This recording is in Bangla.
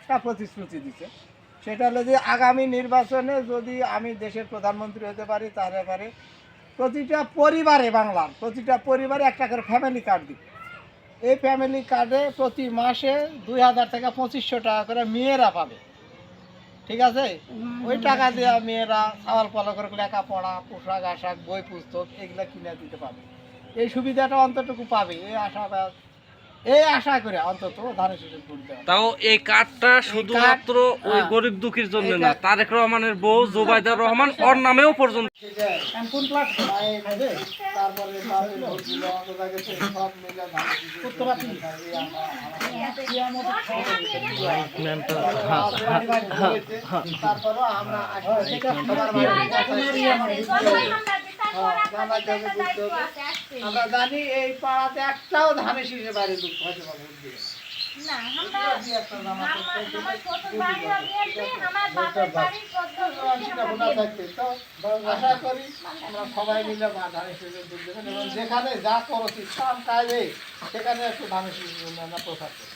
একটা প্রতিশ্রুতি দিচ্ছে, সেটা হলো যে আগামী নির্বাচনে যদি আমি দেশের প্রধানমন্ত্রী হতে পারি তাহলে প্রতিটা পরিবারে, বাংলার প্রতিটা পরিবারে একটা করে ফ্যামিলি কার্ড দিব। এই ফ্যামিলি কার্ডে প্রতি মাসে 2000 থেকে 2500 টাকা করে মেয়েরা পাবে। ঠিক আছে, ওই টাকা দিয়ে মেয়েরা সাওয়াল পালা করে লেখাপড়া, পোশাক আশাক, বই পুস্তক এগুলা কিনে দিতে পারবে। এই সুবিধাটা অন্তটুকু পাবে, এই আশা করে অন্তত ধানের শীষের ভোট দেওয়া। তাও এই কার্ডটা শুধুমাত্র ওই গরিব দুঃখীর জন্য না, তারেক রহমানের বউ জোবাইদা রহমান ওর নামেও পর্যন্ত। কোন প্ল্যাটফর্ম তারপরে সব মিলে তারপরও আমরা আমরা জানি এই পাড়াতে একটাও ধানের শীষের বাইরে দুঃখ হয়তো আশা করি আমরা সবাই মিলে ধানের শীষের দুধ দেবেন এবং যেখানে যা করছি সব কাজে সেখানে একটু ধানের শীষের প্রচার করি।